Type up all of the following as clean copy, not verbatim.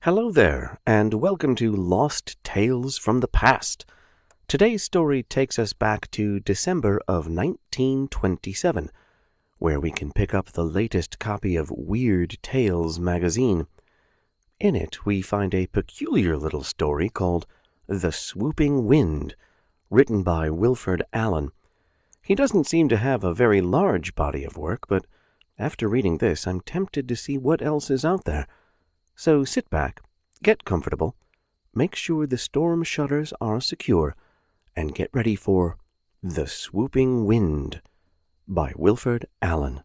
Hello there, and welcome to Lost Tales from the Past. Today's story takes us back to December of 1927, where we can pick up the latest copy of Weird Tales magazine. In it, we find a peculiar little story called The Swooping Wind, written by Wilford Allen. He doesn't seem to have a very large body of work, but after reading this, I'm tempted to see what else is out there. So sit back, get comfortable, make sure the storm shutters are secure, and get ready for The Swooping Wind by Wilford Allen.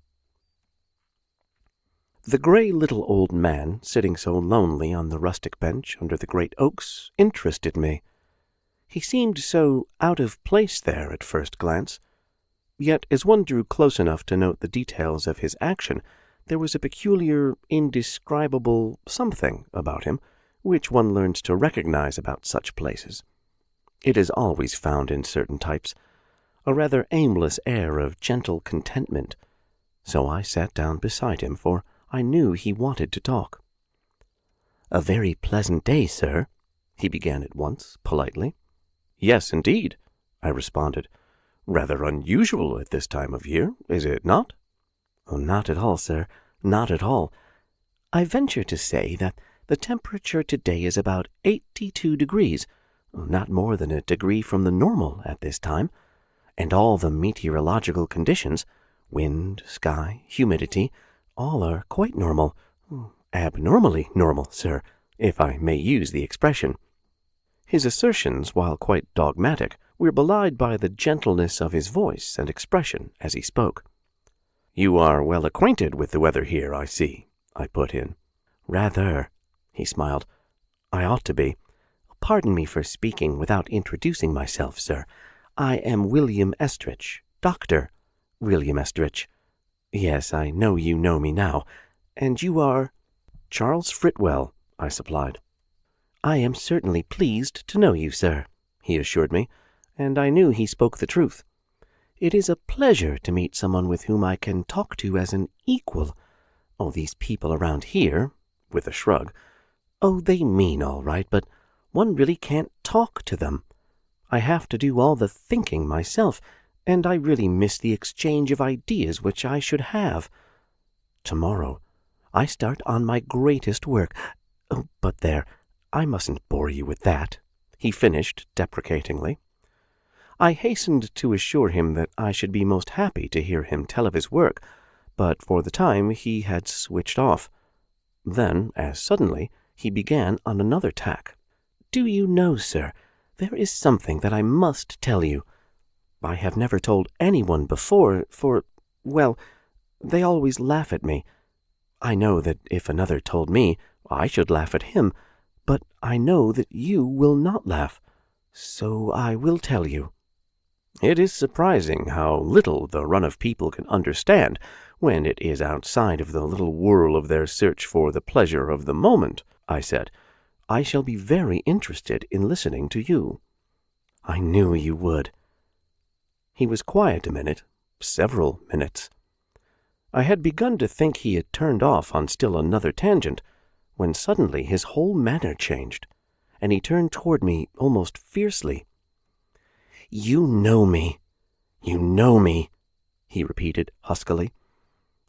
The gray little old man, sitting so lonely on the rustic bench under the great oaks, interested me. He seemed so out of place there at first glance. Yet as one drew close enough to note the details of his action, there was a peculiar, indescribable something about him, which one learns to recognize about such places. It is always found in certain types, a rather aimless air of gentle contentment. So I sat down beside him, for I knew he wanted to talk. "A very pleasant day, sir," he began at once, politely. "Yes, indeed," I responded. "Rather unusual at this time of year, is it not?" "Oh, not at all, sir, not at all. I venture to say that the temperature today is about 82 degrees, not more than a degree from the normal at this time, and all the meteorological conditions, wind, sky, humidity, all are quite normal, abnormally normal, sir, if I may use the expression." His assertions, while quite dogmatic, were belied by the gentleness of his voice and expression as he spoke. "You are well acquainted with the weather here, I see," I put in. "Rather," he smiled. "I ought to be. Pardon me for speaking without introducing myself, sir. I am William Estridge, Dr. William Estridge. Yes, I know you know me now. And you are—" "Charles Fritwell," I supplied. "I am certainly pleased to know you, sir," he assured me, and I knew he spoke the truth. "It is a pleasure to meet someone with whom I can talk to as an equal. Oh, these people around here," with a shrug, "oh, they mean all right, but one really can't talk to them. I have to do all the thinking myself, and I really miss the exchange of ideas which I should have. Tomorrow I start on my greatest work. Oh, but there, I mustn't bore you with that," he finished deprecatingly. I hastened to assure him that I should be most happy to hear him tell of his work, but for the time he had switched off. Then, as suddenly, he began on another tack. "Do you know, sir, there is something that I must tell you. I have never told anyone before, well, they always laugh at me. I know that if another told me, I should laugh at him, but I know that you will not laugh, so I will tell you." It is surprising how little the run of people can understand when it is outside of the little whirl of their search for the pleasure of the moment, I said. "I shall be very interested in listening to you." "I knew you would." He was quiet a minute, several minutes. I had begun to think he had turned off on still another tangent, when suddenly his whole manner changed, and he turned toward me almost fiercely. "You know me, he repeated huskily.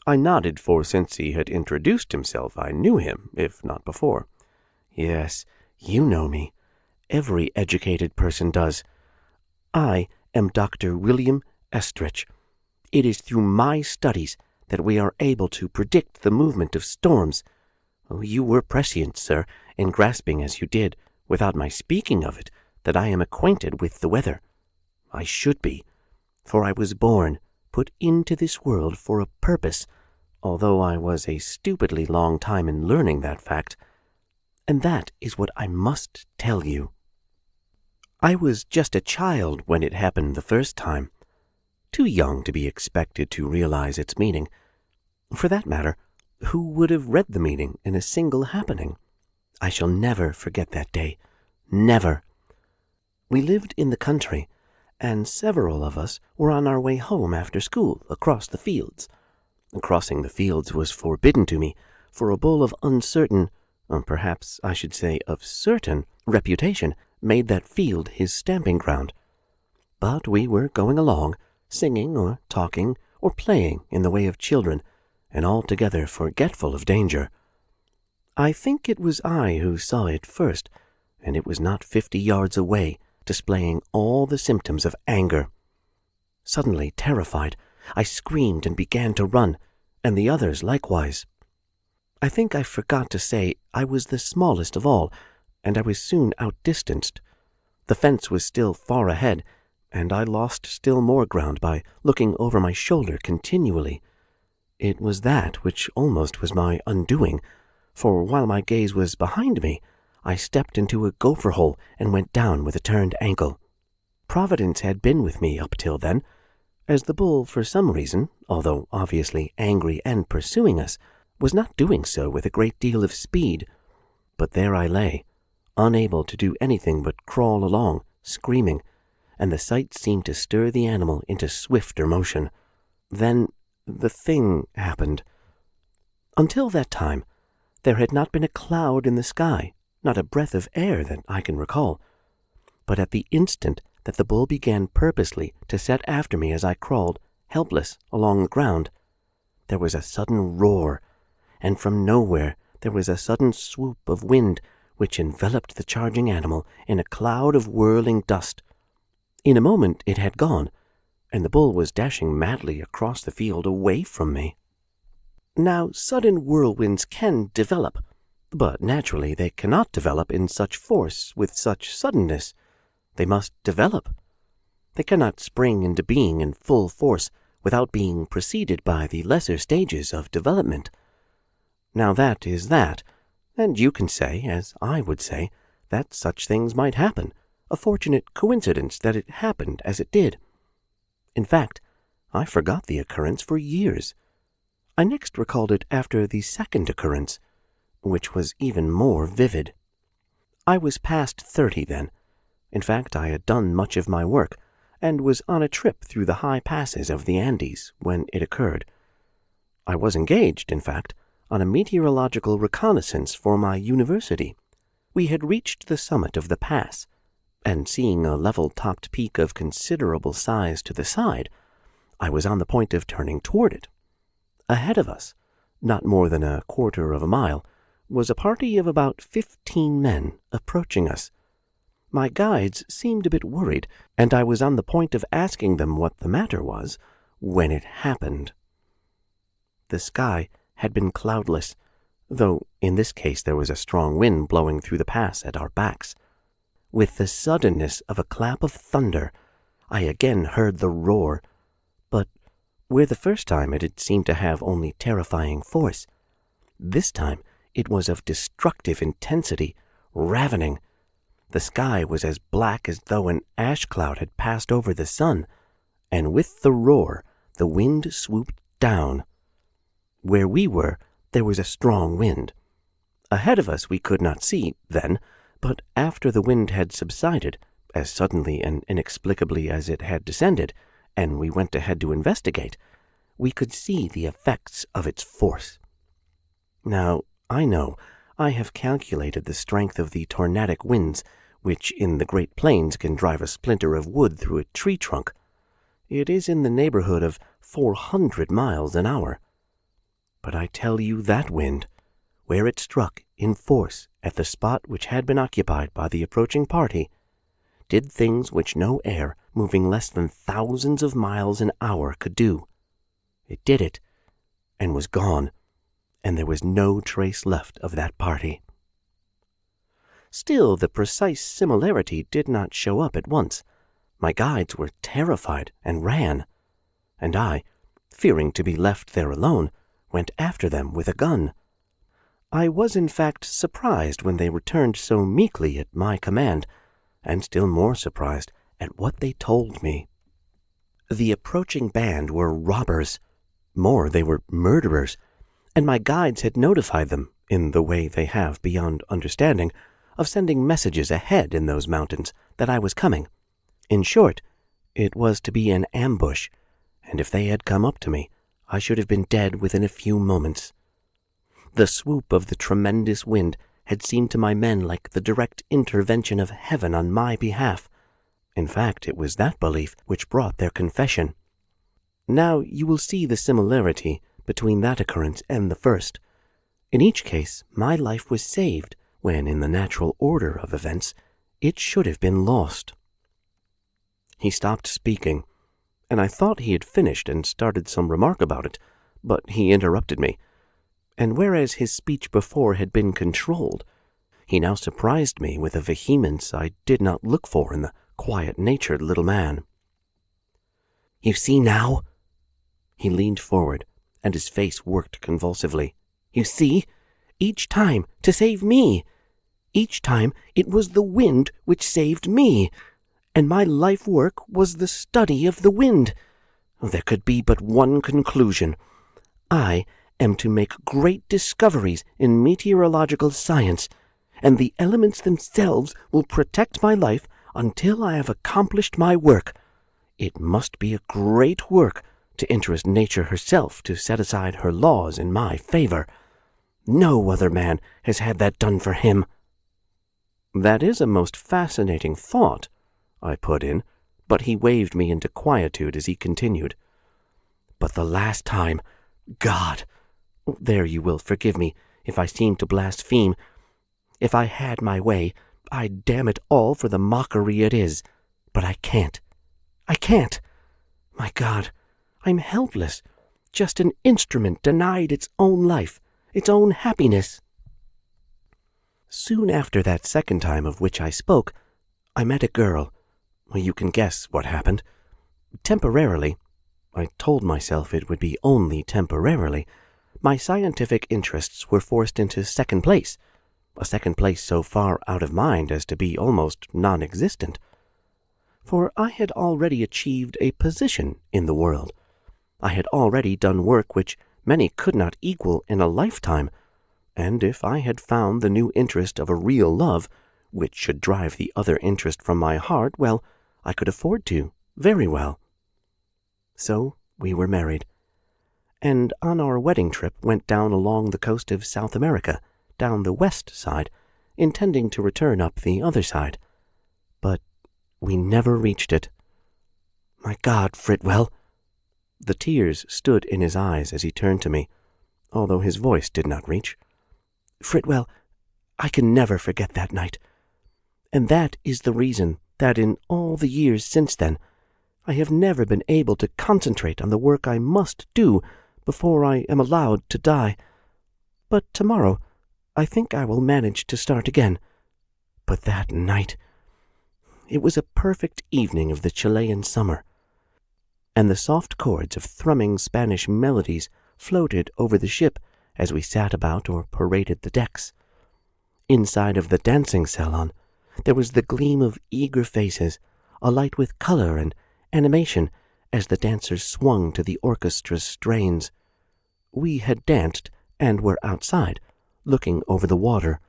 I nodded, for since he had introduced himself I knew him, if not before. "Yes, you know me. Every educated person does. I am Dr. William Estridge. It is through my studies that we are able to predict the movement of storms. Oh, you were prescient, sir, in grasping as you did, without my speaking of it, that I am acquainted with the weather. I should be, for I was born, put into this world for a purpose, although I was a stupidly long time in learning that fact. And that is what I must tell you. I was just a child when it happened the first time, too young to be expected to realize its meaning. For that matter, who would have read the meaning in a single happening? I shall never forget that day. Never. We lived in the country, and several of us were on our way home after school across the fields. Crossing the fields was forbidden to me, for a bowl of uncertain, or perhaps I should say of certain reputation, made that field his stamping ground. But we were going along, singing or talking or playing in the way of children, and altogether forgetful of danger. I think it was I who saw it first, and it was not 50 yards away, displaying all the symptoms of anger. Suddenly terrified, I screamed and began to run, and the others likewise. I think I forgot to say I was the smallest of all, and I was soon outdistanced. The fence was still far ahead, and I lost still more ground by looking over my shoulder continually. It was that which almost was my undoing, for while my gaze was behind me, I stepped into a gopher hole and went down with a turned ankle. Providence had been with me up till then, as the bull, for some reason, although obviously angry and pursuing us, was not doing so with a great deal of speed. But there I lay, unable to do anything but crawl along, screaming, and the sight seemed to stir the animal into swifter motion. Then the thing happened. Until that time, there had not been a cloud in the sky, not a breath of air that I can recall. But at the instant that the bull began purposely to set after me as I crawled, helpless, along the ground, there was a sudden roar, and from nowhere there was a sudden swoop of wind which enveloped the charging animal in a cloud of whirling dust. In a moment it had gone, and the bull was dashing madly across the field away from me. Now, sudden whirlwinds can develop, but naturally they cannot develop in such force with such suddenness. They must develop. They cannot spring into being in full force without being preceded by the lesser stages of development. Now that is that, and you can say, as I would say, that such things might happen, a fortunate coincidence that it happened as it did. In fact, I forgot the occurrence for years. I next recalled it after the second occurrence, which was even more vivid. I was past 30 then. In fact, I had done much of my work, and was on a trip through the high passes of the Andes when it occurred. I was engaged, in fact, on a meteorological reconnaissance for my university. We had reached the summit of the pass, and seeing a level-topped peak of considerable size to the side, I was on the point of turning toward it. Ahead of us, not more than a quarter of a mile, was a party of about 15 men approaching us. My guides seemed a bit worried, and I was on the point of asking them what the matter was, when it happened. The sky had been cloudless, though in this case there was a strong wind blowing through the pass at our backs. With the suddenness of a clap of thunder, I again heard the roar, but where the first time it had seemed to have only terrifying force, this time it was of destructive intensity, ravening. The sky was as black as though an ash cloud had passed over the sun, and with the roar the wind swooped down. Where we were, there was a strong wind. Ahead of us we could not see, then, but after the wind had subsided, as suddenly and inexplicably as it had descended, and we went ahead to investigate, we could see the effects of its force. Now, I know I have calculated the strength of the tornadic winds, which in the Great Plains can drive a splinter of wood through a tree trunk. It is in the neighborhood of 400 miles an hour. But I tell you that wind, where it struck in force at the spot which had been occupied by the approaching party, did things which no air moving less than thousands of miles an hour could do. It did it, and was gone, and there was no trace left of that party. Still, the precise similarity did not show up at once. My guides were terrified and ran, and I, fearing to be left there alone, went after them with a gun. I was in fact surprised when they returned so meekly at my command, and still more surprised at what they told me. The approaching band were robbers. More, they were murderers, and my guides had notified them, in the way they have beyond understanding, of sending messages ahead in those mountains that I was coming. In short, it was to be an ambush, and if they had come up to me, I should have been dead within a few moments. The swoop of the tremendous wind had seemed to my men like the direct intervention of heaven on my behalf. In fact, it was that belief which brought their confession. Now you will see the similarity between that occurrence and the first. In each case, my life was saved, when in the natural order of events, it should have been lost. He stopped speaking, and I thought he had finished and started some remark about it, but he interrupted me, and whereas his speech before had been controlled, he now surprised me with a vehemence I did not look for in the quiet-natured little man. "You see now?" He leaned forward, and his face worked convulsively. "You see? Each time to save me. Each time it was the wind which saved me, and my life work was the study of the wind. There could be but one conclusion. I am to make great discoveries in meteorological science, and the elements themselves will protect my life until I have accomplished my work. It must be a great work to interest nature herself to set aside her laws in my favor. No other man has had that done for him." "That is a most fascinating thought," I put in, but he waved me into quietude as he continued. "But the last time, God, there you will forgive me if I seem to blaspheme. If I had my way, I'd damn it all for the mockery it is. But I can't. I can't. My God, I'm helpless, just an instrument denied its own life, its own happiness." Soon after that second time of which I spoke, I met a girl. You can guess what happened. Temporarily, I told myself it would be only temporarily, my scientific interests were forced into second place, a second place so far out of mind as to be almost non-existent. For I had already achieved a position in the world. I had already done work which many could not equal in a lifetime, and if I had found the new interest of a real love, which should drive the other interest from my heart, well, I could afford to, very well. So we were married, and on our wedding trip went down along the coast of South America, down the west side, intending to return up the other side. But we never reached it. My God, Fritwell! The tears stood in his eyes as he turned to me, although his voice did not reach. Fritwell, I can never forget that night. And that is the reason that in all the years since then, I have never been able to concentrate on the work I must do before I am allowed to die. But tomorrow, I think I will manage to start again. But that night, it was a perfect evening of the Chilean summer, and the soft chords of thrumming Spanish melodies floated over the ship as we sat about or paraded the decks. Inside of the dancing salon, there was the gleam of eager faces, alight with color and animation as the dancers swung to the orchestra's strains. We had danced and were outside, looking over the water,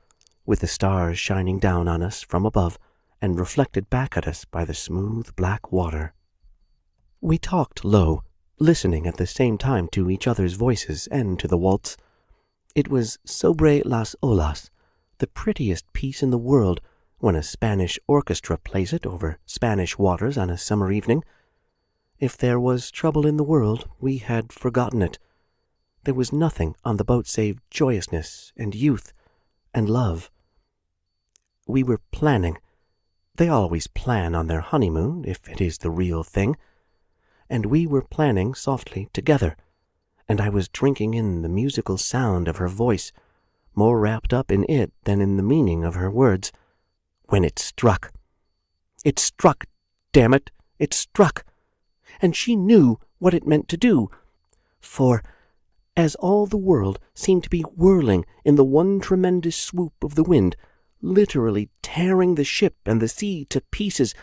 with the stars shining down on us from above and reflected back at us by the smooth black water. We talked low, listening at the same time to each other's voices and to the waltz. It was Sobre las Olas, the prettiest piece in the world when a Spanish orchestra plays it over Spanish waters on a summer evening. If there was trouble in the world, we had forgotten it. There was nothing on the boat save joyousness and youth and love. We were planning. They always plan on their honeymoon, if it is the real thing. And we were planning softly together, and I was drinking in the musical sound of her voice, more wrapped up in it than in the meaning of her words, when it struck. It struck, damn it, it struck. And she knew what it meant to do, for as all the world seemed to be whirling in the one tremendous swoop of the wind, literally tearing the ship and the sea to pieces,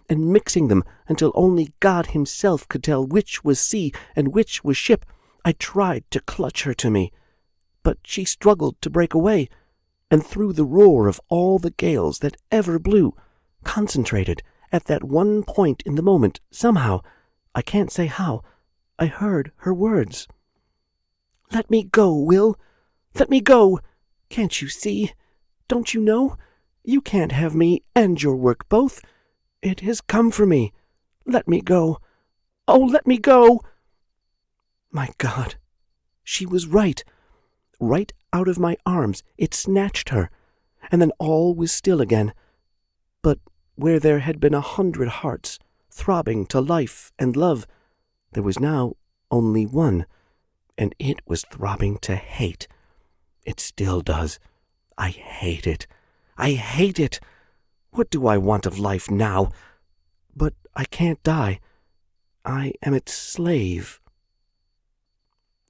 and mixing them until only God himself could tell which was sea and which was ship, I tried to clutch her to me. But she struggled to break away, and through the roar of all the gales that ever blew, concentrated at that one point in the moment, somehow, I can't say how, I heard her words. "Let me go, Will. Let me go. Can't you see? Don't you know? You can't have me and your work both. It has come for me. Let me go. Oh, let me go!" My God, she was right. Right out of my arms it snatched her, and then all was still again. But where there had been 100 hearts throbbing to life and love, there was now only one, and it was throbbing to hate. It still does. I hate it. I hate it. What do I want of life now? But I can't die. I am its slave.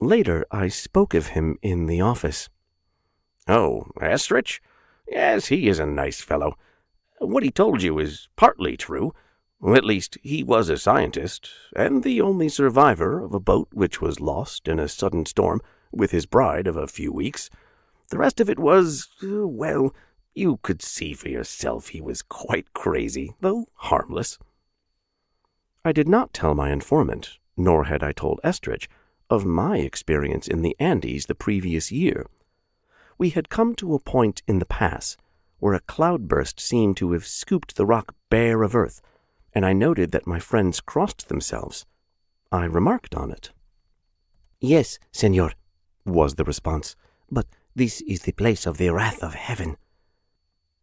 Later I spoke of him in the office. "Oh, Estrich? Yes, he is a nice fellow. What he told you is partly true. At least, he was a scientist, and the only survivor of a boat which was lost in a sudden storm with his bride of a few weeks. The rest of it was, well, you could see for yourself he was quite crazy, though harmless." I did not tell my informant, nor had I told Estrich, of my experience in the Andes the previous year. We had come to a point in the pass where a cloudburst seemed to have scooped the rock bare of earth, and I noted that my friends crossed themselves. I remarked on it. "Yes, senor," was the response, "but this is the place of the wrath of heaven."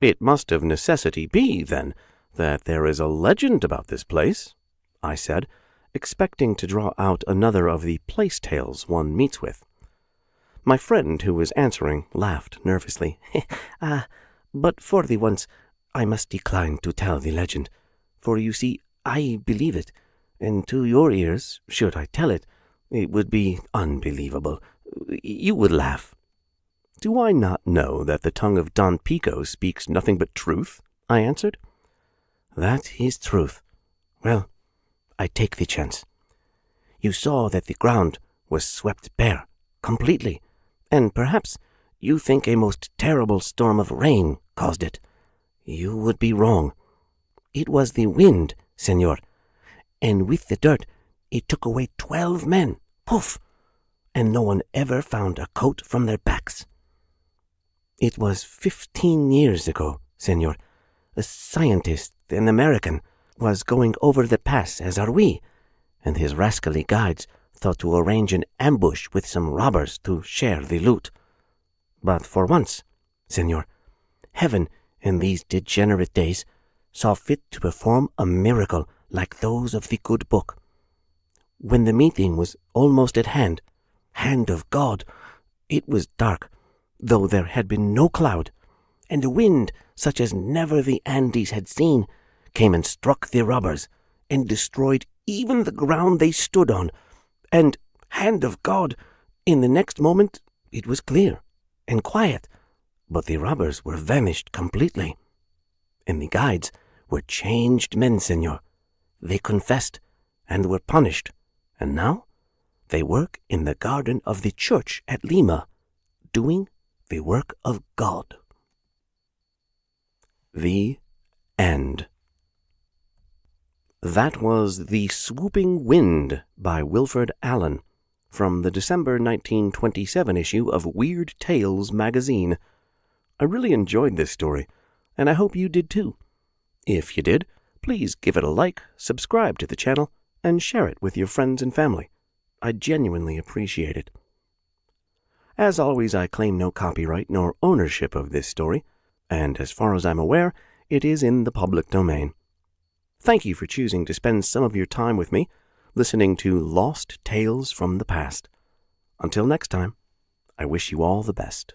"It must of necessity be, then, that there is a legend about this place," I said, expecting to draw out another of the place tales one meets with. My friend, who was answering, laughed nervously. But for the once, I must decline to tell the legend, for you see, I believe it, and to your ears, should I tell it, it would be unbelievable. You would laugh." "Do I not know that the tongue of Don Pico speaks nothing but truth?" I answered. "That is truth. Well, I take the chance. You saw that the ground was swept bare, completely, and perhaps you think a most terrible storm of rain caused it. You would be wrong. It was the wind, senor, and with the dirt it took away 12 men, poof, and no one ever found a coat from their backs. It was 15 years ago, senor. A scientist, an American, was going over the pass, as are we, and his rascally guides thought to arrange an ambush with some robbers to share the loot. But for once, senor, heaven in these degenerate days saw fit to perform a miracle like those of the good book. When the meeting was almost at hand of God, it was dark, though there had been no cloud, and a wind such as never the Andes had seen came and struck the robbers, and destroyed even the ground they stood on, and, hand of God, in the next moment it was clear and quiet, but the robbers were vanished completely, and the guides were changed men, senor. They confessed and were punished, and now they work in the garden of the church at Lima, doing the work of God." The End. That was The Swooping Wind by Wilford Allen, from the December 1927 issue of Weird Tales magazine. I really enjoyed this story, and I hope you did too. If you did, please give it a like, subscribe to the channel, and share it with your friends and family. I genuinely appreciate it. As always, I claim no copyright nor ownership of this story, and as far as I'm aware, it is in the public domain. Thank you for choosing to spend some of your time with me, listening to Lost Tales from the Past. Until next time, I wish you all the best.